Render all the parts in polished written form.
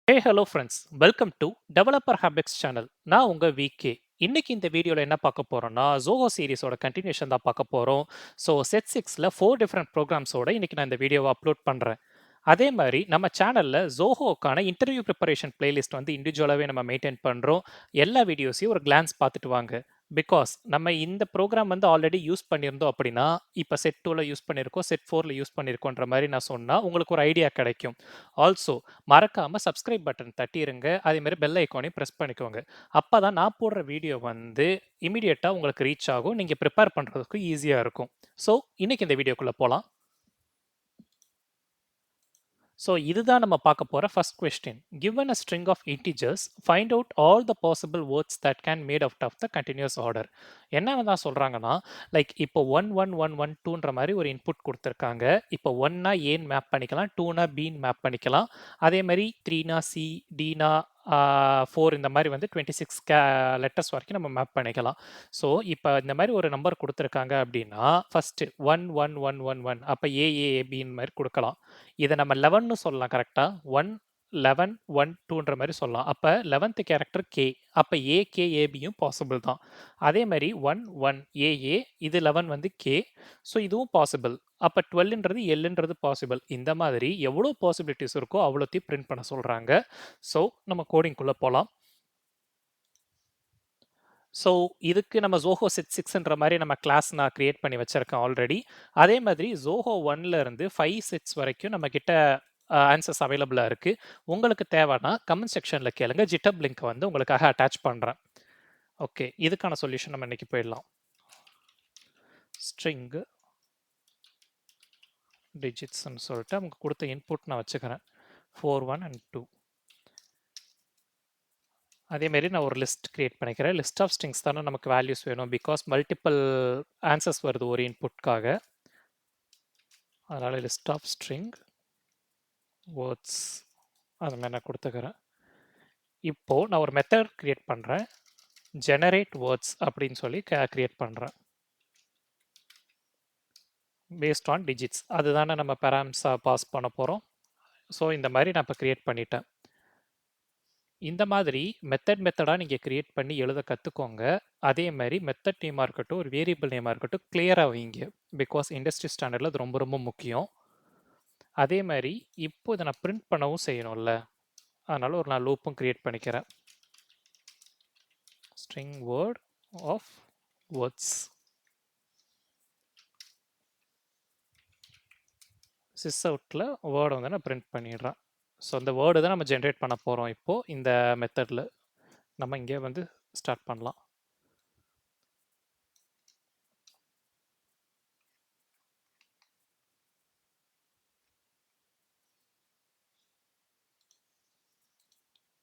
Hey hello friends, welcome to developer habits channel. நான் உங்க VK. இன்னைக்கு இந்த வீடியோல என்ன பார்க்க போறோம்னா, ஜோஹோ சீரிஸோட கன்டினியூஷன் தான் பார்க்க போறோம். ஸோ செட் 6ல 4 டிஃபரெண்ட் ப்ரோகிராம்ஸோட இன்னைக்கு நான் இந்த வீடியோவை அப்லோட் பண்றேன். அதே மாரி நம்ம சேனல்ல ஜோஹோக்கான இன்டர்வியூ பிரிப்பரேஷன் பிளேலிஸ்ட் வந்து இண்டிவிஜுவலாவே நம்ம மெயின்டெயின் பண்றோம். எல்லா வீடியோஸையும் ஒரு கிளான்ஸ் பார்த்துட்டு வாங்க. பிகாஸ் நம்ம இந்த ப்ரோகிராம் வந்து ஆல்ரெடி யூஸ் பண்ணியிருந்தோம் அப்படின்னா, இப்ப செட் 2ல யூஸ் பண்ணியிருக்கோம், செட் 4ல யூஸ் பண்ணியிருக்கோன்ற மாரி நான் சொன்னா, உங்களுக்கு ஒரு ஐடியா கிடைக்கும். ஆல்சோ மறக்காம சப்ஸ்கிரைப் பட்டன் தட்டிருங்க. அதே மாரி பெல் ஐகானையும் பிரஸ் பண்ணிக்கோங்க. அப்பதான் நான் போடுற வீடியோ வந்து இமிடியேட்டா உங்களுக்கு ரீச் ஆகும். நீங்க பிரிப்பேர் பண்றதுக்கு ஈஸியா இருக்கும். ஸோ இன்னைக்கு இந்த வீடியோக்குள்ள போலாம். ஸோ இதுதான் நம்ம பார்க்க போற first question. Given a string of integers, find out all the possible words that can made out of the continuous order. என்ன தான் சொல்றாங்கன்னா, லைக் இப்போ 1 1 1 1 2ன்ற மாரி ஒரு இன்புட் குடுத்திருக்காங்க. இப்போ 1னா ஏன்னு மேப் பண்ணிக்கலாம், 2னா பின்னு மேப் பண்ணிக்கலாம். அதே மாரி 3னா சி, டினா 4 இந்த மாரி வந்து 26 லெட்டர்ஸ் வரைக்கும் நம்ம மேப் பண்ணிக்கலாம். ஸோ இப்ப இந்த மாரி ஒரு நம்பர் குடுத்திருக்காங்க அப்படின்னா, ஃபர்ஸ்ட் 1 1 1 1 1 அப்ப ஏ ஏ ஏ பின்னு மாரி குடுக்கலாம். இத நம்ம 11ன்னு சொல்லலாம் கரெக்ட்டா? 1, 11, 1, 2ன்ற மாரி சொல்லலாம். அப்ப 11த் கேரக்டர் கே. அப்ப ஏகே, ஏபியும் பாசிபிள் தான். அதே மாரி 1, 1 ஏஏ இது 11 வந்து கே. ஸோ இதுவும் பாசிபிள். அப்ப 12ன்றது எல்லுன்றது பாசிபிள். இந்த மாதிரி எவ்வளோ பாசிபிலிட்டீஸ் இருக்கோ அவ்வளோத்தையும் பிரிண்ட் பண்ண சொல்றாங்க. ஸோ நம்ம கோடிங்குள்ள போலாம். ஸோ இதுக்கு நம்ம Zoho Set 6ன்ற மாரி நம்ம கிளாஸ் நான் கிரியேட் பண்ணி வச்சிருக்கேன் ஆல்ரெடி. அதே மாதிரி Zoho 1ல இருந்து 5 செட்ஸ் வரைக்கும் நம்மகிட்ட ஆன்சர்ஸ் அவைலபிளா இருக்கு. உங்களுக்கு தேவைன்னா கமெண்ட் செக்ஷன்ல கேளுங்க. GitHub லிங்க் வந்து உங்களுக்காக அட்டாச் பண்றேன். ஓகே. இதுக்கான சொல்யூஷன் நம்ம இன்னைக்கு போயிடலாம். ஸ்ட்ரிங் டிஜிட்ஸ்ன்னு சொல்லிட்டு அவங்க கொடுத்த இன்புட் நான் வச்சுக்கிறேன். 4, 1 அண்ட் 2. அதே மாரி நான் ஒரு லிஸ்ட் கிரியேட் பண்ணிக்கிறேன். லிஸ்ட் ஆஃப் ஸ்ட்ரிங்ஸ் தானே நமக்கு வேல்யூஸ் வேணும். பிகாஸ் மல்டிபிள் ஆன்சர்ஸ் வருது ஒரு இன்புட்காக. அதனால லிஸ்ட் ஆஃப் ஸ்ட்ரிங் வேர்ட்ஸ் அது மாதிரி நான் கொடுத்துக்கிறேன். இப்போ நான் ஒரு மெத்தட் கிரியேட் பண்ணுறேன். ஜெனரேட் வேர்ட்ஸ் அப்படின்னு சொல்லி கிரியேட் பண்ணுறேன். பேஸ்ட் ஆன் டிஜிட்ஸ் அதுதானே நம்ம பேராம்ஸாக பாஸ் பண்ண போகிறோம். ஸோ இந்த மாதிரி நான் இப்போ கிரியேட் பண்ணிட்டேன். இந்த மாதிரி மெத்தடாக நீங்கள் கிரியேட் பண்ணி எழுத கற்றுக்கோங்க. அதே மாதிரி மெத்தட் நேமாக இருக்கட்டும், ஒரு வேரியபிள் நேமாக இருக்கட்டும், கிளியராக வைங்க. பிகாஸ் இண்டஸ்ட்ரி ஸ்டாண்டர்டில் அது ரொம்ப ரொம்ப முக்கியம். அதே மாதிரி இப்போ இதை நான் பிரிண்ட் பண்ணவும் செய்யணும்ல, அதனால ஒரு நான் லூப்பும் கிரியேட் பண்ணிக்கிறேன். string word of words. sys outல வேர்டை வந்து நான் பிரிண்ட் பண்ணிடுறேன். ஸோ அந்த வேர்டு தான் நம்ம ஜென்ரேட் பண்ண போகிறோம் இப்போது இந்த மெத்தடில். நம்ம இங்கே வந்து ஸ்டார்ட் பண்ணலாம்.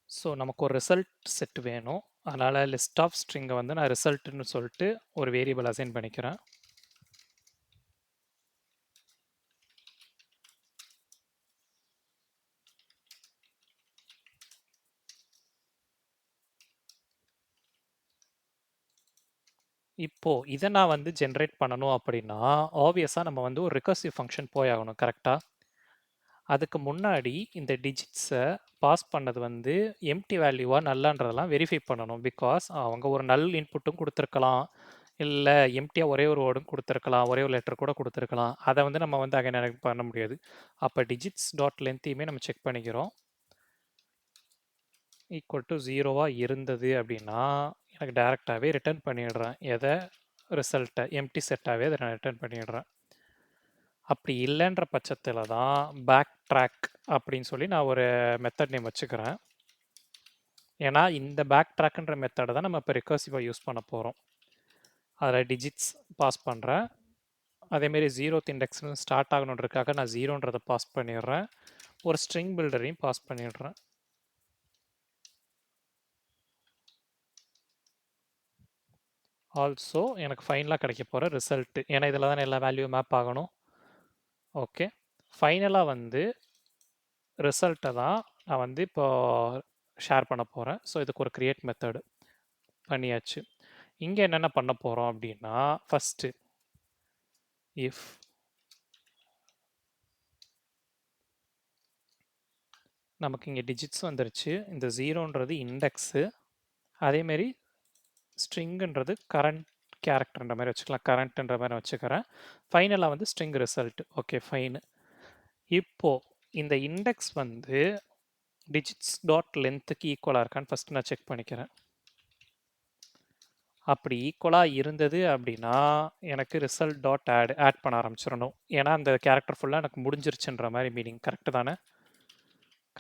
ஸோ நமக்கு ஒரு ரிசல்ட் செட் வேணும். அதனால் லிஸ்ட் ஆஃப் ஸ்ட்ரிங்கை வந்து நான் ரிசல்ட்னு சொல்லிட்டு ஒரு வேரியபிள் அசைன் பண்ணிக்கிறேன். இப்போ இதை நான் வந்து ஜென்ரேட் பண்ணணும் அப்படின்னா ஆப்வியஸாக நம்ம வந்து ஒரு ரிகர்சிவ் ஃபங்க்ஷன் போயாகணும். கரெக்டாக? அதுக்கு முன்னாடி இந்த டிஜிட்ஸை பாஸ் பண்ணது வந்து எம்டி வேல்யூவா நல்லான்றதெல்லாம் வெரிஃபை பண்ணணும். பிகாஸ் அவங்க ஒரு நல் இன்புட்டும் கொடுத்துருக்கலாம், இல்லை எம்டியாக ஒரே ஒரு வேர்டும் கொடுத்துருக்கலாம், ஒரே ஒரு லெட்டர் கூட கொடுத்துருக்கலாம். அதை வந்து நம்ம வந்து அங்கே எனக்கு பண்ண முடியாது. அப்போ டிஜிட்ஸ் டாட் லென்த்தையுமே நம்ம செக் பண்ணிக்கிறோம். ஈக்குவல் டு 0வாக இருந்தது அப்படின்னா எனக்கு டேரெக்டாகவே ரிட்டர்ன் பண்ணிடுறேன். எதை? ரிசல்ட்டை எம்டி செட்டாகவே அதை நான் ரிட்டர்ன் பண்ணிடுறேன். அப்படி இல்லைன்ற பட்சத்தில் தான் பேக் ட்ராக் அப்படின்னு சொல்லி நான் ஒரு மெத்தட் நேம் வச்சுக்கிறேன். ஏன்னா இந்த பேக் ட்ராக்ன்ற மெத்தடை தான் நம்ம இப்போ ரிகர்சிவாக யூஸ் பண்ண போகிறோம். அதில் டிஜிட்ஸ் பாஸ் பண்ணுறேன். அதேமாரி 0th இண்டெக்ஸ்னு ஸ்டார்ட் ஆகணுன்றதுக்காக நான் 0ன்றதை பாஸ் பண்ணிடுறேன். ஒரு ஸ்ட்ரிங் பில்டரையும் பாஸ் பண்ணிடுறேன். ஆல்சோ எனக்கு ஃபைனலாக கிடைக்க போகிற ரிசல்ட்டு, ஏன்னா இதில் தானே எல்லா வேல்யூ மேப் ஆகணும். ஓகே, ஃபைனலாக வந்து ரிசல்ட்டை தான் நான் வந்து இப்போ ஷேர் பண்ண போகிறேன். ஸோ இதுக்கு ஒரு கிரியேட் மெத்தடு பண்ணியாச்சு. இங்கே என்னென்ன பண்ண போகிறோம் அப்படின்னா, ஃபஸ்ட்டு இஃப் நமக்கு இங்கே டிஜிட்ஸ் வந்துருச்சு. இந்த ஜீரோன்றது இண்டெக்ஸு. அதேமாரி ஸ்ட்ரிங்குன்றது கரண்ட் கேரக்டர்ன்ற மாதிரி வச்சுக்கலாம். கரண்ட்ன்ற மாதிரி வச்சுக்கிறேன். ஃபைனலாக வந்து ஸ்ட்ரிங் ரிசல்ட். Okay fine. இப்போது இந்த இண்டெக்ஸ் வந்து டிஜிட்ஸ் டாட் லென்த்துக்கு ஈக்குவலாக இருக்கான்னு ஃபஸ்ட்டு நான் செக் பண்ணிக்கிறேன். அப்படி ஈக்குவலாக இருந்தது அப்படின்னா எனக்கு ரிசல்ட் டாட் ஆட் பண்ண ஆரம்பிச்சிடணும். ஏன்னா அந்த கேரக்டர் ஃபுல்லாக எனக்கு முடிஞ்சிருச்சுன்ற மாதிரி மீனிங். கரெக்டு தானே?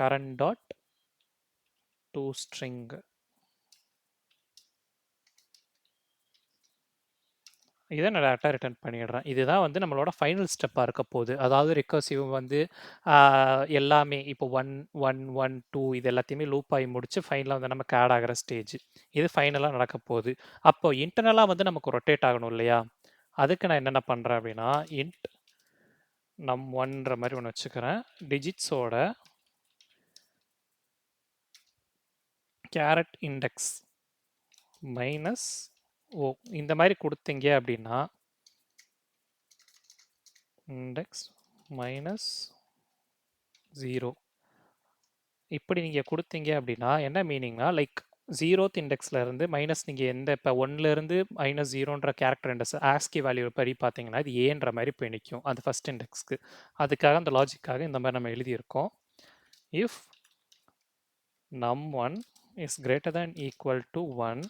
Current dot to string. இதை நான் டேட்டா ரிட்டர்ன் பண்ணிடுறேன். இதுதான் வந்து நம்மளோட ஃபைனல் ஸ்டெப்பாக இருக்க போகுது. அதாவது ரிகர்சிவ் வந்து எல்லாமே இப்போ 1 1 1 2 இது எல்லாத்தையுமே லூப் ஆகி முடிச்சு ஃபைனலாக வந்து நமக்கு ஆட் ஆகிற ஸ்டேஜ். இது ஃபைனலாக நடக்க போகுது. அப்போ இன்டர்னலாக வந்து நமக்கு ரொட்டேட் ஆகணும் இல்லையா? அதுக்கு நான் என்னென்ன பண்ணுறேன் அப்படின்னா இன்ட் num1ன்ற மாதிரி ஒன்று வச்சுக்கிறேன். டிஜிட்ஸோட கேரட் இண்டெக்ஸ் மைனஸ் ஓ இந்த மாதிரி கொடுத்தீங்க அப்படின்னா இண்டெக்ஸ் மைனஸ் 0 இப்படி நீங்கள் கொடுத்தீங்க அப்படின்னா என்ன மீனிங்னா லைக் 0th இண்டெக்ஸில் இருந்து மைனஸ் நீங்கள் எந்த இப்போ 1லேருந்து -0 0ன்ற கேரக்டர் இண்டெக்ஸ் ஆஸ்கி வேல்யூ படி பார்த்தீங்கன்னா இது ஏன்ற மாதிரி போய் நிற்கும் அது ஃபஸ்ட் இண்டெக்ஸ்க்கு. அதுக்காக அந்த லாஜிக்காக இந்த மாதிரி நம்ம எழுதியிருக்கோம். If num1 is greater than equal to 1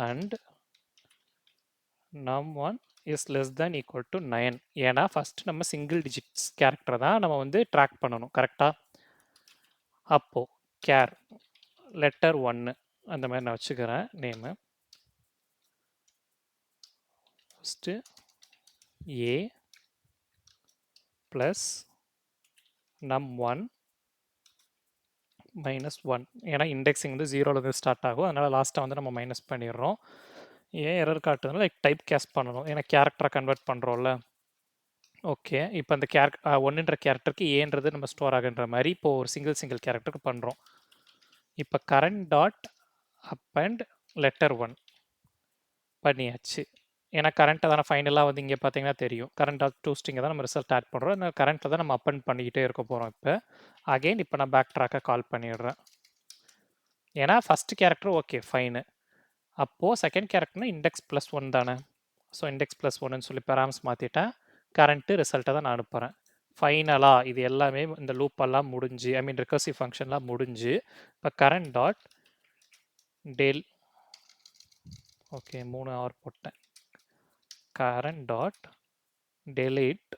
and num1 is less than equal to 9. ஏன்னா ஃபஸ்ட் நம்ம சிங்கிள் டிஜிட்ஸ் கேரக்டர் தான் நம்ம வந்து ட்ராக் பண்ணணும். கரெக்டாக? அப்போது கேர் லெட்டர் 1 அந்த மாதிரி நான் வச்சுக்கிறேன் name. First A plus num1 minus 1. ஏன்னா இண்டெக்ஸிங் வந்து 0லேருந்து ஸ்டார்ட் ஆகும். அதனால் லாஸ்ட்டாக வந்து நம்ம மைனஸ் பண்ணிடுறோம். ஏன் எரர் காட்டுதுனால லைக் டைப் கேஸ்ட் பண்ணணும். ஏன்னா கேரக்டரை கன்வெர்ட் பண்ணுறோம்ல. ஓகே. இப்போ அந்த ஒன்றுன்ற கேரக்டருக்கு ஏன்றது நம்ம ஸ்டோர் ஆகுன்ற மாதிரி இப்போ ஒரு சிங்கிள் கேரக்டருக்கு பண்ணுறோம். இப்போ current dot up and letter 1 பண்ணியாச்சு. ஏன்னா கரண்ட்டை தானே ஃபைனலாக வந்து இங்கே பார்த்தீங்கன்னா தெரியும். கரண்ட் டாட் டு ஸ்ட்ரிங்கை தான் நம்ம ரிசல்ட் ஆட் பண்ணுறோம். அந்த கரண்ட்டில் தான் நம்ம அப் அண்ட் பண்ணிக்கிட்டே இருக்க போகிறோம். இப்போ அகெயின் இப்போ நான் பேக் ட்ராக்கை கால் பண்ணிடுறேன். ஏன்னா ஃபஸ்ட்டு கேரக்டர் ஓகே ஃபைனு. அப்போது செகண்ட் கேரக்டர்னா இண்டெக்ஸ் ப்ளஸ் 1 தானே. ஸோ இண்டெக்ஸ் ப்ளஸ் 1ன்னு சொல்லி பேராம்ஸ் மாற்றிட்டேன். கரண்ட்டு ரிசல்ட்டை தான் நான் அனுப்புகிறேன். ஃபைனலாக இது எல்லாமே இந்த லூப்பெல்லாம் முடிஞ்சு ஐ மீன் ரிகர்சிவ் ஃபங்க்ஷன்லாம் முடிஞ்சு இப்போ current dot del okay 3 hour போட்டேன். Current dot delete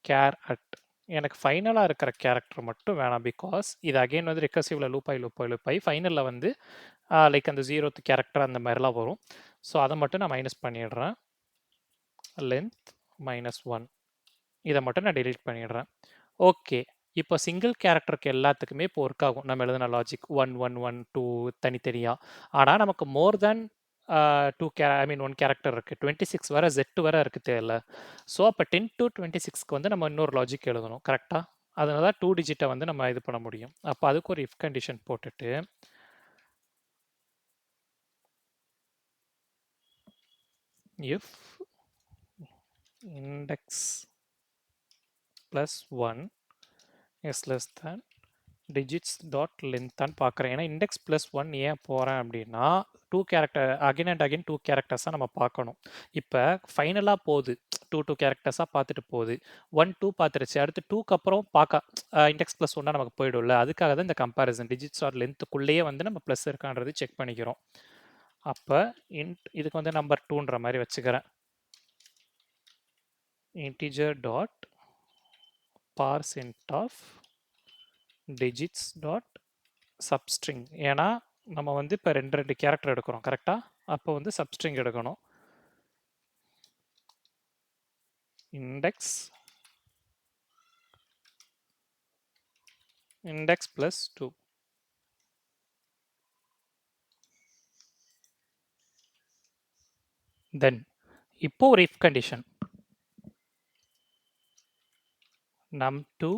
care at எனக்கு ஃபைனலாக இருக்கிற கேரக்டர் மட்டும் வேணாம். பிகாஸ் இது அகெயின் வந்து ரிகர்சிவில் லூப்பாய் ஃபைனலில் வந்து லைக் அந்த 0th கேரக்டர் அந்த மாதிரிலாம் வரும். ஸோ அதை மட்டும் நான் மைனஸ் பண்ணிடுறேன். லென்த் -1 இதை மட்டும் நான் டெலீட் பண்ணிடுறேன். ஓகே. இப்போ சிங்கிள் கேரக்டருக்கு எல்லாத்துக்குமே இப்போ ஒர்க் ஆகும் நம்ம எழுதின லாஜிக் 1 1 1 2 தனித்தனியாக. ஆனால் நமக்கு மோர் தேன் 2 ஐ மீன் 1 கேரக்டர் இருக்குது. 26 வர Z வர இருக்குது தேவையில்ல. ஸோ அப்போ 10 to 26க்கு வந்து நம்ம இன்னொரு லாஜிக் எழுதணும். கரெக்டாக? அதனால தான் 2 டிஜிட்டை வந்து நம்ம இது பண்ண முடியும். அப்போ அதுக்கு ஒரு இஃப் கண்டிஷன் போட்டுட்டு if index plus 1 is less than digits dot லென்த்தான்னு பார்க்குறேன். ஏன்னா இண்டெக்ஸ் ப்ளஸ் 1 ஏன் போகிறேன் அப்படின்னா 2 கேரக்டர் அகைன் அண்ட் அகைன் 2 கேரக்டர்ஸாக நம்ம பார்க்கணும். இப்போ ஃபைனலாக போகுது 2 கேரக்டர்ஸாக பார்த்துட்டு போகுது. 1 2 பார்த்துருச்சு. அடுத்து 2க்கு அப்புறம் பார்க்க இண்டெக்ஸ் ப்ளஸ் 1 நமக்கு போயிடும்ல. அதுக்காக தான் இந்த கம்பேரிசன் டிஜிட்ஸ் ஆர் லென்த்துக்குள்ளேயே வந்து நம்ம ப்ளஸ் இருக்கான்றது செக் பண்ணிக்கிறோம். அப்போ இதுக்கு வந்து நம்பர் 2ன்ற மாதிரி வச்சுக்கிறேன். Integer dot parse int of digits dot substring. ஏன்னா நம்ம வந்து இப்போ ரெண்டு கேரக்டர் எடுக்கிறோம். கரெக்டாக? அப்போ வந்து சப்ஸ்ட்ரிங் எடுக்கணும். இண்டெக்ஸ் ப்ளஸ் 2 தென் இப்போ ஒரு if condition num2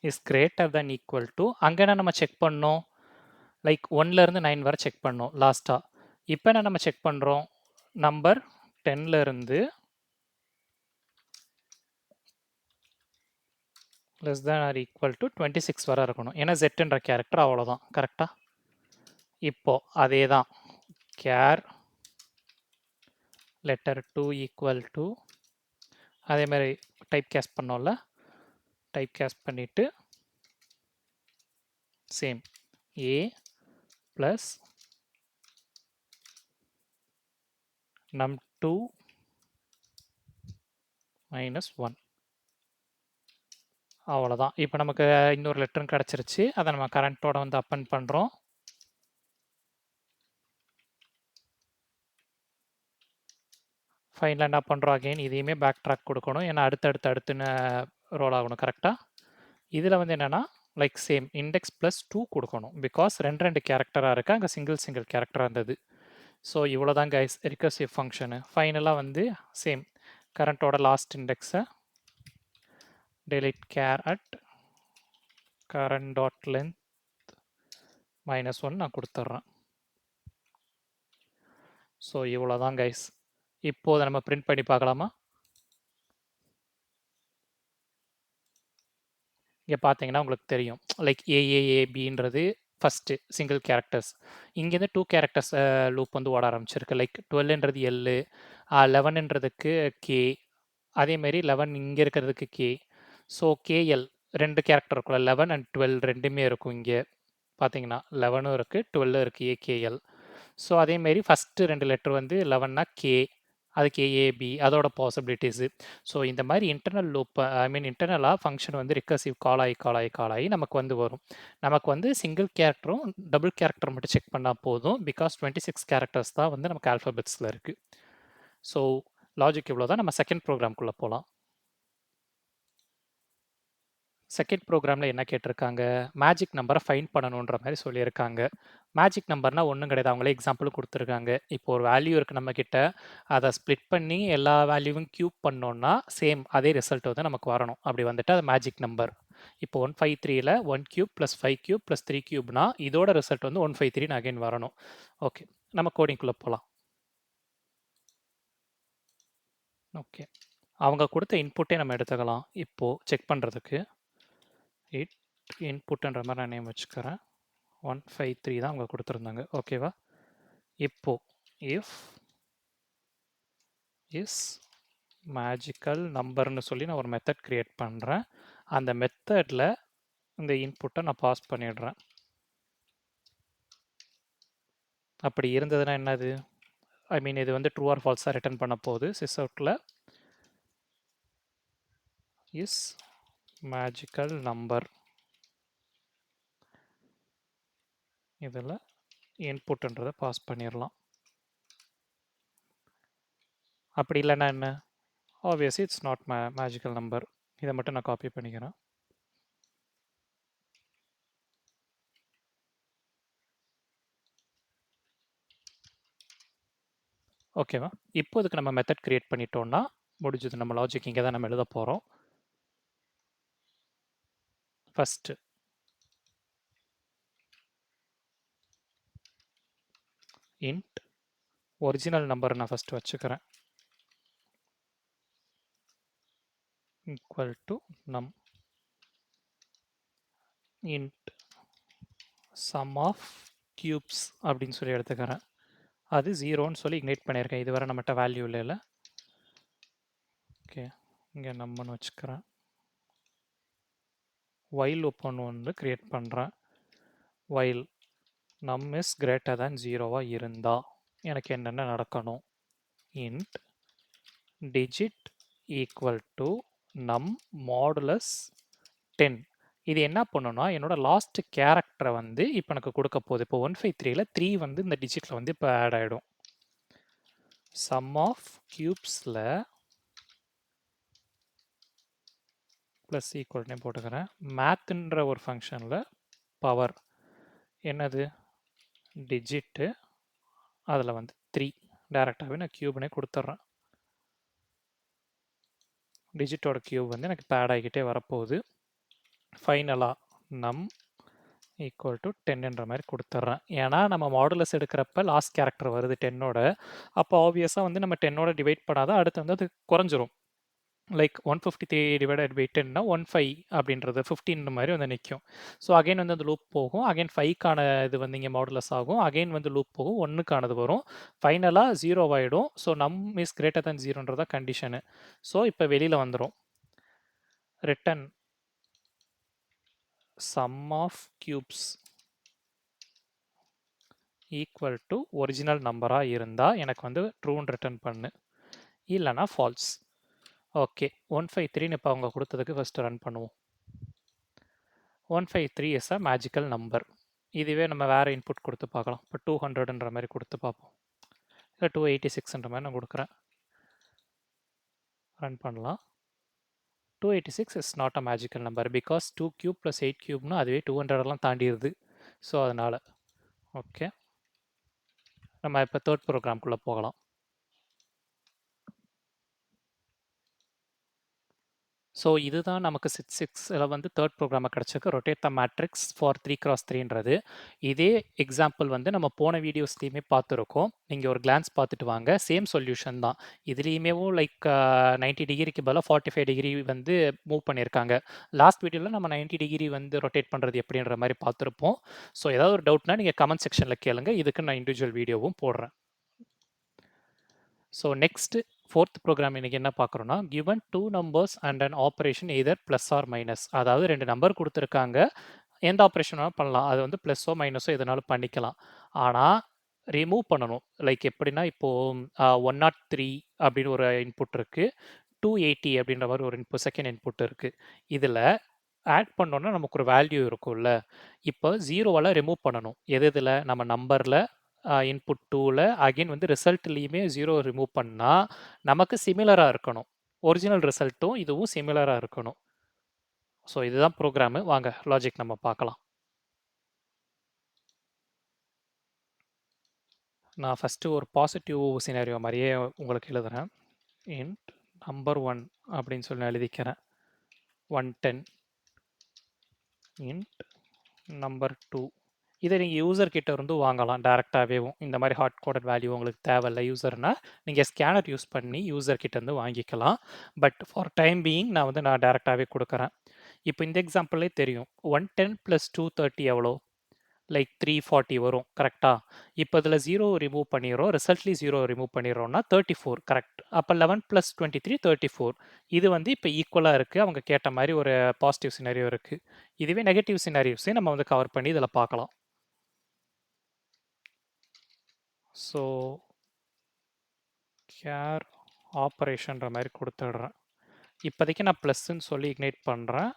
is greater than equal to அங்கே என்ன நம்ம செக் பண்ணோம் லைக் 1லேருந்து 9 வரை செக் பண்ணோம் லாஸ்ட்டாக. இப்போ என்ன நம்ம செக் பண்ணுறோம் நம்பர் 10லேருந்து less than or equal to 26 வரை இருக்கணும். ஏன்னா ஜெட்ன்ற கேரக்டர் அவ்வளோதான். கரெக்டாக? இப்போ அதே தான் கேர் லெட்டர் 2 ஈக்குவல் டு அதே மாதிரி டைப் கேஸ்ட் பண்ணோம்ல, டைப் கேஸ்ட் பண்ணிவிட்டு சேம் ஏ ப்ளஸ் num2 மைனஸ் 1. அவ்வளோதான். இப்போ நமக்கு இன்னொரு லெட்டரும் கிடச்சிருச்சு. அதை நம்ம கரண்ட்டோட வந்து அப்பன் பண்ணுறோம். ஃபைனலாக என்ன பண்ணுறோம், அகெயின் இதையுமே பேக் ட்ராக் கொடுக்கணும். ஏன்னா அடுத்துன்னு ரோல் ஆகணும். கரெக்டாக? இதில் வந்து என்னென்னா லைக் சேம் இண்டெக்ஸ் ப்ளஸ் 2 கொடுக்கணும். பிகாஸ் ரெண்டு கேரக்டராக இருக்குது, அங்கே சிங்கிள் கேரக்டராக இருந்தது. ஸோ இவ்வளோ தான் கைஸ் ரிகர்சிவ் ஃபங்க்ஷனு. ஃபைனலாக வந்து சேம் கரண்ட்டோட லாஸ்ட் இண்டெக்ஸை delete char at current dot length -1 நான் கொடுத்துட்றேன். ஸோ இவ்வளோ தான் கைஸ். இப்போதை நம்ம பிரிண்ட் பண்ணி பார்க்கலாமா? இங்கே பார்த்தீங்கன்னா உங்களுக்கு தெரியும் லைக் ஏஏஏபின்றது ஃபஸ்ட்டு சிங்கிள் கேரக்டர்ஸ். இங்கேருந்து 2 கேரக்டர்ஸ் லூப் வந்து ஓட ஆரம்பிச்சிருக்கு. லைக் 12ன்றது எல்லு, 11ன்றதுக்கு கே, அதேமாரி 11 இங்கே இருக்கிறதுக்கு கே. ஸோ கேஎல் 2 கேரக்டர் இருக்குல்ல, 11 அண்ட் 12 ரெண்டுமே இருக்கும். இங்கே பார்த்தீங்கன்னா 11ம் இருக்குது, 12ம் இருக்குது, ஏகேஎல். ஸோ அதேமாரி ஃபஸ்ட்டு 2 லெட்டர் வந்து 11னா கே, அதுக்கு ஏஏபி, அதோட பாசிபிலிட்டிஸு. ஸோ இந்த மாதிரி இன்டர்னல் லூப் இன்டர்னலாக ஃபங்க்ஷன் வந்து ரிகர்சிவ் கால் ஆகி நமக்கு வந்து வரும். நமக்கு வந்து சிங்கிள் கேரக்டரும் டபுள் கேரக்டர் மட்டும் செக் பண்ணால் போதும். பிகாஸ் 26 கேரக்டர்ஸ் தான் வந்து நமக்கு ஆல்ஃபபெட்ஸில் இருக்குது. ஸோ லாஜிக் இவ்வளோ தான். நம்ம செகண்ட் ப்ரோக்ராம்குள்ளே போகலாம். செகண்ட் ப்ரோக்ராமில் என்ன கேட்டிருக்காங்க, மேஜிக் நம்பரை ஃபைண்ட் பண்ணணுன்ற மாதிரி சொல்லியிருக்காங்க. மேஜிக் நம்பர்னால் ஒன்றும் கிடையாது, அவங்களே எக்ஸாம்பிள் கொடுத்துருக்காங்க. இப்போ ஒரு வேல்யூ இருக்குது நம்மக்கிட்ட, அதை ஸ்ப்ளிட் பண்ணி எல்லா வேல்யூவும் க்யூப் பண்ணோன்னா சேம் அதே ரிசல்ட் வந்து நமக்கு வரணும். அப்படி வந்துட்டு அது மேஜிக் நம்பர். இப்போ 153ல் 1 க்யூப் ப்ளஸ் 5 க்யூப் ப்ளஸ் 3 க்யூப்னா இதோட ரிசல்ட் வந்து 153 அகைன் வரணும். ஓகே, நம்ம கோடிங்குள்ளே போகலாம். ஓகே, அவங்க கொடுத்த இன்புட்டே நம்ம எடுத்துக்கலாம். இப்போது செக் பண்ணுறதுக்கு இன்புட்ன்ற மாதிரி நான் நேம் வச்சுக்கிறேன். 153 தான் அவங்க கொடுத்துருந்தாங்க. ஓகேவா? இப்போ இஃப் இஸ் மேஜிக்கல் நம்பர்னு சொல்லி நான் ஒரு மெத்தட் க்ரியேட் பண்ணுறேன். அந்த மெத்தடில் இந்த இன்புட்டை நான் பாஸ் பண்ணிடுறேன். அப்படி இருந்ததுன்னா என்னது, இது வந்து ட்ரூ ஆர் ஃபால்ஸாக ரிட்டர்ன் பண்ண போகுது. சிஸ்அவுட்டில் இஸ் மேஜிக்கல் நம்பர், இதில் இன்புட்ன்றதை பாஸ் பண்ணிடலாம். அப்படி இல்லைன்னா என்ன, obviously it's not magical number. இதை மட்டும் நான் காப்பி பண்ணிக்கிறேன். ஓகேவா? இப்போ இதுக்கு நம்ம மெத்தட் கிரியேட் பண்ணிட்டோம்னா முடிஞ்சது. நம்ம லாஜிக் இங்கே தான் நம்ம எழுத போகிறோம். ஃபஸ்ட்டு இன்ட் ஒரிஜினல் நம்பர் நான் ஃபஸ்ட்டு வச்சுக்கிறேன், ஈக்குவல் டு நம். இன்ட் சம் ஆஃப் கியூப்ஸ் அப்படின்னு சொல்லி எடுத்துக்கிறேன். அது 0ன்னு சொல்லி இக்னேட் பண்ணியிருக்கேன். இதுவரை நம்மகிட்ட வேல்யூ இல்லை. ஓகே, இங்கே நம்மன்னு வச்சுக்கிறேன். வைல் லூப் ஒன்று கிரியேட் பண்ணுறேன். வைல் நம் இஸ் கிரேட்டர் தேன் 0வாக இருந்தால் எனக்கு என்னென்ன நடக்கணும், இன்ட் டிஜிட் ஈக்குவல் டு நம் மாடுலஸ் 10. இது என்ன பண்ணுன்னா என்னோட லாஸ்ட் கேரக்டரை வந்து இப்போ எனக்கு கொடுக்க போகுது. இப்போ 153ல் 3 வந்து இந்த டிஜிட்டில் வந்து இப்போ ஆட் ஆகிடும். சம் ஆஃப் கியூப்ஸில் ப்ளஸ் ஈக்குவல்னே போட்டுக்கிறேன். மேத்துன்ற ஒரு ஃபங்க்ஷனில் பவர் என்னது டிஜிட்டு, அதில் வந்து 3 டேரெக்டாகவே நான் க்யூப்னே கொடுத்துட்றேன். டிஜிட்டோட க்யூப் வந்து எனக்கு இப்போ ஆட் ஆகிக்கிட்டே வரப்போகுது. ஃபைனலாக நம் ஈக்குவல் டு 10ன்ற மாதிரி கொடுத்துட்றேன். ஏன்னா நம்ம மாடுலஸ் எடுக்கிறப்ப லாஸ்ட் கேரக்டர் வருது 10ஓட. அப்போ ஆப்வியஸாக வந்து நம்ம 10ஓட டிவைட் பண்ணாதான் அடுத்து வந்து அது குறைஞ்சிரும். லைக் 153 டிவைடட் பை 10னா 15 அப்படின்றது 15 மாதிரி வந்து நிற்கும். ஸோ அகைன் வந்து அந்த லூப் போகும். அகைன் 5க்கான இது வந்து இங்கே மாடுலஸ் ஆகும். அகைன் வந்து லூப் போகும். 1க்கானது வரும். ஃபைனலாக 0 ஆகிடும். So num is greater than 0ன்றதா கண்டிஷனு. ஸோ இப்போ வெளியில் வந்துடும். Return sum of cubes equal to original நம்பராக இருந்தால் எனக்கு வந்து ட்ரூன்னு ரிட்டர்ன் பண்ணு, இல்லைனா ஃபால்ஸ். ஓகே, 153ன்னு இப்போ அவங்க கொடுத்ததுக்கு ஃபஸ்ட்டு ரன் பண்ணுவோம். 153 இஸ் அ மேஜிக்கல் நம்பர். இதுவே நம்ம வேறு இன்புட் கொடுத்து பார்க்கலாம். இப்போ 200ன்ற மாதிரி கொடுத்து பார்ப்போம். இல்லை 286ன்ற மாதிரி நான் கொடுக்குறேன். ரன் பண்ணலாம். 286 is not a magical number because 2 cube plus 8 கியூப்னா அதுவே 200 தாண்டிடுது. ஸோ அதனால் ஓகே, நம்ம இப்போ தேர்ட் ப்ரோக்ராம்குள்ளே போகலாம். ஸோ இதுதான் நமக்கு 6 வந்து தேர்ட் ப்ரோக்ராமாக கிடச்சிருக்கு, ரொட்டேட் த மேட்ரிக்ஸ் ஃபார் 3x3ன்றது. இதே எக்ஸாம்பிள் வந்து நம்ம போன வீடியோஸ்லேயுமே பார்த்துருக்கோம். நீங்கள் ஒரு கிளான்ஸ் பார்த்துட்டு வாங்க, சேம் சொல்யூஷன் தான். இதுலேயுமேவும் லைக் 90 டிகிரிக்கு பதிலாக 45 டிகிரி வந்து மூவ் பண்ணியிருக்காங்க. லாஸ்ட் வீடியோவில் நம்ம 90 டிகிரி வந்து ரொட்டேட் பண்ணுறது எப்படின்ற மாதிரி பார்த்துருப்போம். ஸோ ஏதாவது ஒரு டவுட்னா நீங்கள் கமெண்ட் செக்ஷனில் கேளுங்க, இதுக்கு நான் இண்டிவிஜுவல் வீடியோவும் போடுறேன். ஸோ நெக்ஸ்ட் ஃபோர்த் ப்ரோக்ராம் இன்றைக்கி என்ன பார்க்குறோன்னா, given 2 numbers and an operation either plus or minus. அதாவது 2 நம்பர் கொடுத்துருக்காங்க, எந்த ஆப்ரேஷன் வேணாலும் பண்ணலாம். அது வந்து ப்ளஸ்ஸோ மைனஸோ எதுனாலும் பண்ணிக்கலாம். ஆனால் ரிமூவ் பண்ணணும். லைக் எப்படின்னா, இப்போது 103 அப்படின்னு ஒரு இன்புட் இருக்குது, 280 அப்படின்ற மாதிரி ஒரு செகண்ட் இன்புட் இருக்குது. இதில் ஆட் பண்ணோன்னா நமக்கு ஒரு வேல்யூ இருக்கும்ல. இப்போ 0வால் ரிமூவ் பண்ணணும். இதில் நம்ம நம்பரில் இன்புட் 2ல் அகைன் வந்து ரிசல்ட்லேயுமே 0 ரிமூவ் பண்ணால் நமக்கு சிமிலராக இருக்கணும். ஒரிஜினல் ரிசல்ட்டும் இதுவும் சிமிலராக இருக்கணும். ஸோ இதுதான் ப்ரோக்ராமு. வாங்க லாஜிக் நம்ம பார்க்கலாம். நான் ஃபஸ்ட்டு ஒரு பாசிட்டிவ் சினாரியோ மாதிரியே உங்களுக்கு எழுதுகிறேன். இன்ட் நம்பர் 1 அப்படின்னு சொல்லி நான் எழுதிக்கிறேன். 110 இன்ட் நம்பர் 2. இதை நீங்கள் யூசர் கிட்ட இருந்து வாங்கலாம் டேரெக்டாகவேவும். இந்த மாதிரி ஹாட் கோடட் வேல்யூ உங்களுக்கு தேவையில்லை யூசர்னா நீங்கள் ஸ்கேனர் யூஸ் பண்ணி யூசர் கிட்ட இருந்து வாங்கிக்கலாம். பட் ஃபார் டைம் பீயிங் நான் டேரெக்டாகவே கொடுக்குறேன். இப்போ இந்த எக்ஸாம்பிளே தெரியும், 110 + 230 எவ்வளோ? லைக் 340 வரும் கரெக்டாக. இப்போ இதில் 0 ரிமூவ் பண்ணிடுறோம், ரிசல்ட்லேயும் 0 ரிமூவ் பண்ணிடுறோம்னா 34 கரெக்ட். அப்போ 11 + 23 34. இது வந்து இப்போ ஈக்குவலாக இருக்குது. அவங்க கேட்ட மாதிரி ஒரு பாசிட்டிவ் சினாரியோ இருக்குது. இதுவே நெகட்டிவ் சினாரியோஸையும் நம்ம வந்து கவர் பண்ணி இதில் பார்க்கலாம். ஸோ கேர் ஆப்ரேஷன்ற மாதிரி கொடுத்துடுறேன். இப்போதைக்கு நான் ப்ளஸ்ன்னு சொல்லி இக்னைட் பண்ணுறேன்.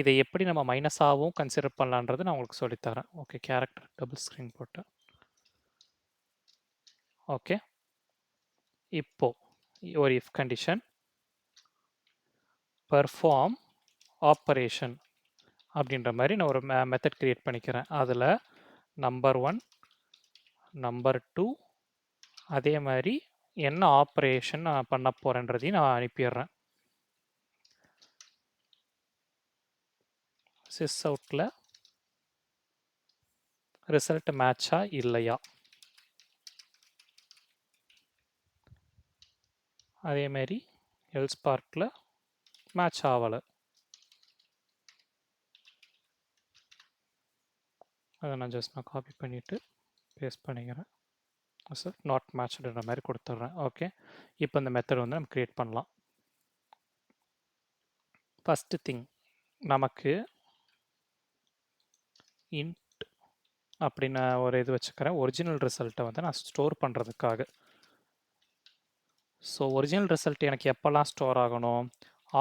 இதை எப்படி நம்ம மைனஸாகவும் கன்சிடர் பண்ணலான்றது நான் உங்களுக்கு சொல்லித்தரேன். ஓகே, கேரக்டர் டபுள் ஸ்க்ரீன் போட்டு ஓகே. இப்போ ஒரு இஃப் கண்டிஷன் பெர்ஃபார்ம் ஆப்ரேஷன் அப்படின்ற மாதிரி நான் ஒரு மெத்தட் கிரியேட் பண்ணிக்கிறேன். அதில் நம்பர் 1 நம்பர் 2 அதே மாதிரி என்ன ஆப்ரேஷன் நான் பண்ண போகிறேன்றதையும் நான் அனுப்பிடுறேன். சிஸ் அவுட்டில் ரிசல்ட் மேட்சா இல்லையா, அதேமாரி எல்ஸ் பார்க்கில் மேட்ச் ஆகலை, அதை நான் காப்பி பண்ணிவிட்டு பேஸ்ட் பண்ணிக்கிறேன். சார் நாட் மேட்ச்டுன்ற மாதிரி கொடுத்துட்றேன். ஓகே, இப்போ இந்த மெத்தட் வந்து நம்ம க்ரியேட் பண்ணலாம். ஃபஸ்ட்டு திங், நமக்கு இன்ட் அப்படின்னு ஒரு இது வச்சுக்கிறேன், ஒரிஜினல் ரிசல்ட்டை வந்து நான் ஸ்டோர் பண்ணுறதுக்காக. ஸோ ஒரிஜினல் ரிசல்ட் எனக்கு எப்போல்லாம் ஸ்டோர் ஆகணும்,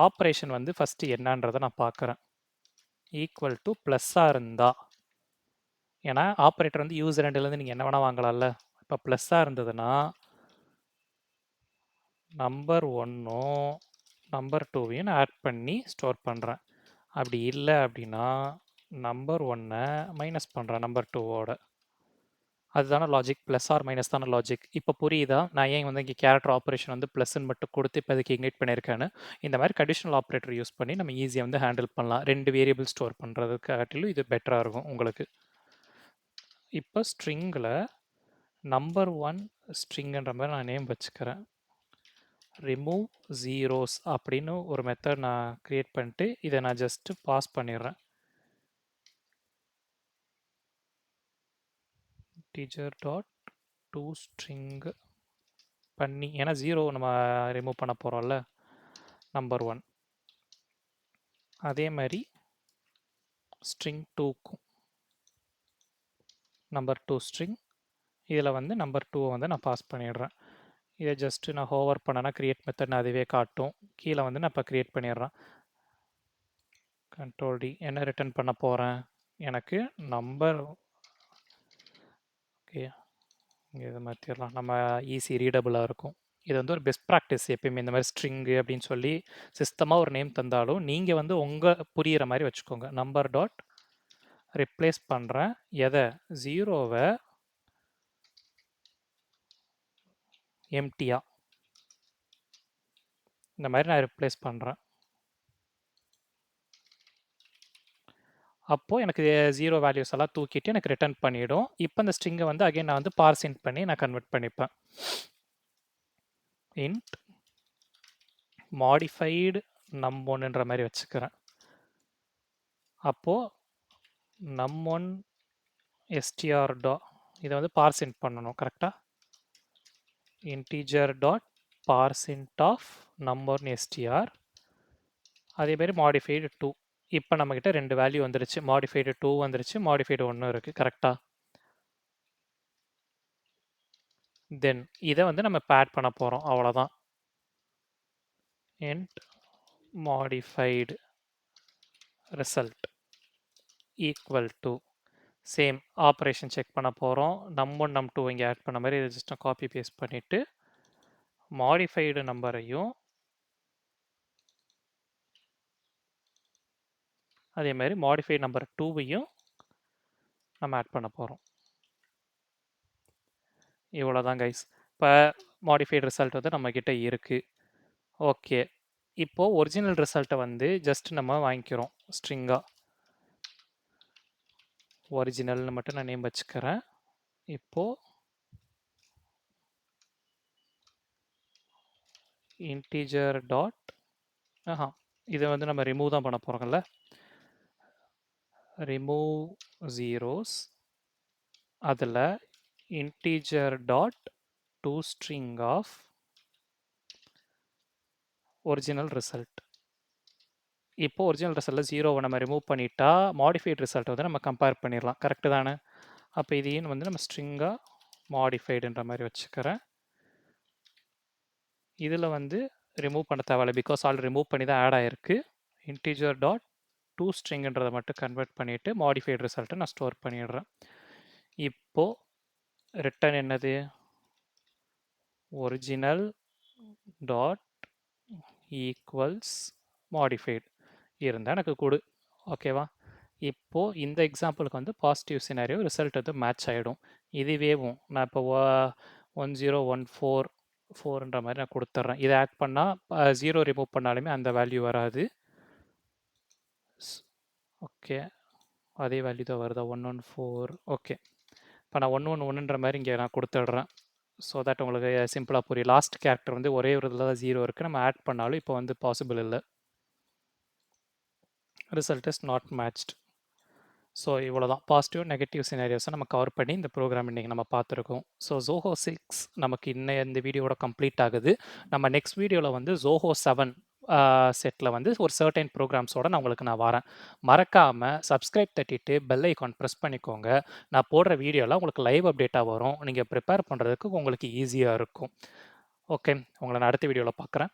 ஆப்ரேஷன் வந்து ஃபஸ்ட்டு என்னன்றதை நான் பார்க்குறேன். ஈக்குவல் டு ப்ளஸ்ஸாக இருந்தால், ஏன்னா ஆப்ரேட்டர் வந்து யூசர் ரெண்டுலேருந்து நீங்கள் என்ன வேணால் வாங்கலாம்ல. இப்போ ப்ளஸ்ஸாக இருந்ததுன்னா நம்பர் 1ம் நம்பர் 2வையும் நான் ஆட் பண்ணி ஸ்டோர் பண்ணுறேன். அப்படி இல்லை அப்படின்னா நம்பர் 1 மைனஸ் பண்ணுறேன் நம்பர் 2வோட. அதுதானே லாஜிக், ப்ளஸ் ஆர் மைனஸ் தானே லாஜிக். இப்போ புரியுதா நான் ஏன் வந்து இங்கே கேரக்டர் ஆப்ரேஷன் வந்து ப்ளஸ்ன்னு மட்டும் கொடுத்து இப்போ அதுக்கு இக்னைட் பண்ணியிருக்கேன்னு. இந்த மாதிரி கண்டிஷனல் ஆப்ரேட்டர் யூஸ் பண்ணி நம்ம ஈஸியாக வந்து ஹேண்டில் பண்ணலாம். 2 வேரியபிள் ஸ்டோர் பண்ணுறதுக்காட்டிலும் இது பெட்டராக இருக்கும் உங்களுக்கு. இப்போ ஸ்ட்ரிங்கில் நம்பர் 1 ஸ்ட்ரிங்குன்ற மாதிரி நான் நேம் வச்சுக்கிறேன். ரிமூவ் ஜீரோஸ் அப்படின்னு ஒரு மெத்தட் நான் க்ரியேட் பண்ணிட்டு இதை நான் ஜஸ்ட்டு பாஸ் பண்ணிடுறேன். டீச்சர் டாட் டூ ஸ்ட்ரிங் பண்ணி, ஏன்னா 0 நம்ம ரிமூவ் பண்ண போகிறோம்ல, நம்பர் 1. அதே மாதிரி ஸ்ட்ரிங் 2க்கும் நம்பர் 2 ஸ்ட்ரிங், இதில் வந்து நம்பர் 2 வந்து நான் பாஸ் பண்ணிடுறேன். இதை ஜஸ்ட்டு நான் ஹோவர் பண்ணேன்னா க்ரியேட் மெத்தட்னு அதுவே காட்டும். கீழே வந்து நான் இப்போ க்ரியேட் பண்ணிடுறேன். Control D. என்ன ரிட்டர்ன் பண்ண போகிறேன்? எனக்கு நம்பர், ஓகே இங்கே இதை மாற்றிடலாம், நம்ம ஈஸி ரீடபுளாக இருக்கும். இது வந்து ஒரு பெஸ்ட் ப்ராக்டிஸ். எப்பயுமே இந்த மாதிரி ஸ்ட்ரிங்கு அப்படின்னு சொல்லி சிஸ்டமாக ஒரு நேம் தந்தாலும் நீங்கள் வந்து உங்கள் புரிகிற மாதிரி வச்சுக்கோங்க. நம்பர் டாட் ரிப்ளேஸ் பண்ணுறேன் எதை? 0வை எம்டியாக இந்த மாதிரி நான் ரிப்ளேஸ் பண்ணுறேன். அப்போது எனக்கு 0 வேல்யூஸ் எல்லாம் தூக்கிட்டு எனக்கு ரிட்டர்ன் பண்ணிவிடும். இப்போ இந்த ஸ்ட்ரிங்கை வந்து அகைன் நான் வந்து பார்சின்ட் பண்ணி நான் கன்வெர்ட் பண்ணிப்பேன். இன்ட் மாடிஃபைடு num1ன்ற மாதிரி வச்சுக்கிறேன். அப்போது num1 str இதை வந்து பார்சின்ட் பண்ணணும் கரெக்டாக. Integer dot parse int of num1 str, அதே மாதிரி மாடிஃபைடு 2. இப்போ நம்மக்கிட்ட 2 வேல்யூ வந்துருச்சு. மாடிஃபைடு 2 வந்துருச்சு, மாடிஃபைடு 1 இருக்குது கரெக்டாக. தென் இதை வந்து நம்ம பேட் பண்ண போகிறோம், அவ்வளோதான். int modified result equal to same operation check பண்ண போகிறோம். num1 num2 இங்கே ஆட் பண்ண மாதிரி ஜஸ்ட் காப்பி பேஸ்ட் பண்ணிவிட்டு மாடிஃபைடு நம்பரையும் அதே மாதிரி மாடிஃபைடு நம்பர் 2வையும் நம்ம ஆட் பண்ண போகிறோம். இவ்வளோதான் கைஸ். இப்போ மாடிஃபைடு ரிசல்ட் வந்து நம்மக்கிட்ட இருக்குது. ஓகே, இப்போது ஒரிஜினல் ரிசல்ட்டை வந்து ஜஸ்ட் நம்ம வாங்கிக்கிறோம் ஸ்ட்ரிங்காக. ஒரிஜினல்னு மட்டும் நான் நேம் வச்சுக்கிறேன். இப்போது இன்டீஜர் டாட் இதை வந்து நம்ம ரிமூவ் தான் பண்ண போகிறோம்ல. ரிமூவ் ஜீரோஸ், அதில் integer dot to string of original result. இப்போ ஒரிஜினல் ரிசல்ட்டில் 0வை நம்ம ரிமூவ் பண்ணிட்டா மாடிஃபைட் ரிசல்ட் வந்து நம்ம கம்பேர் பண்ணிடலாம். கரெக்டு தானே? அப்போ இதையும் வந்து நம்ம ஸ்ட்ரிங்காக மாடிஃபைடுன்ற மாதிரி வச்சுக்கிறேன். இதில் வந்து ரிமூவ் பண்ண தேவையில்லை, பிகாஸ் ஆல் ரிமூவ் பண்ணி தான் ஆட் ஆகிருக்கு. இன்டீஜர் டாட் டூ ஸ்ட்ரிங்ன்றதை மட்டும் கன்வெர்ட் பண்ணிவிட்டு மாடிஃபைடு ரிசல்ட்டை நான் ஸ்டோர் பண்ணிடுறேன். இப்போது ரிட்டர்ன் என்னது? ஒரிஜினல் டாட் ஈக்குவல்ஸ் மாடிஃபைடு இருந்தால் எனக்கு கொடு. ஓகேவா? இப்போது இந்த எக்ஸாம்பிளுக்கு வந்து பாசிட்டிவ் சினாரியோ ரிசல்ட் வந்து மேட்ச் ஆகிடும். இதுவேவும் நான் இப்போ 10144ன்ற மாதிரி நான் கொடுத்துட்றேன். இதை ஆட் பண்ணால் 0 ரிமூவ் பண்ணாலுமே அந்த வேல்யூ வராது. ஓகே, அதே வேல்யூ தான் வருதா? 114. ஓகே, இப்போ நான் 111ன்ற மாதிரி இங்கே நான் கொடுத்துட்றேன். ஸோ தட் உங்களுக்கு சிம்பிளாக புரியும். லாஸ்ட் கேரக்டர் வந்து ஒரே ஒரு இதில் தான் 0 இருக்குது. நம்ம ஆட் பண்ணாலும் இப்போ வந்து பாசிபிள் இல்லை. Result is not matched. So இவ்வளோ தான். பாசிட்டிவ் நெகட்டிவ் சினாரியோஸை நம்ம கவர் பண்ணி இந்த ப்ரோக்ராம் இன்றைக்கி நம்ம பார்த்துருக்கோம். ஸோ ஜோஹோ 6 நமக்கு இந்த வீடியோட கம்ப்ளீட் ஆகுது. நம்ம நெக்ஸ்ட் வீடியோவில் வந்து ஜோஹோ 7 செட்டில் வந்து ஒரு சர்டைன் ப்ரோக்ராம்ஸோடு நான் உங்களுக்கு வரேன். மறக்காமல் சப்ஸ்கிரைப் தட்டிட்டு பெல் ஐக்கான் ப்ரெஸ் பண்ணிக்கோங்க. நான் போடுற வீடியோவில் உங்களுக்கு லைவ் அப்டேட்டாக வரும். நீங்கள் ப்ரிப்பேர் பண்ணுறதுக்கு உங்களுக்கு ஈஸியாக இருக்கும். ஓகே, உங்களை நான் அடுத்த வீடியோவில் பார்க்குறேன்.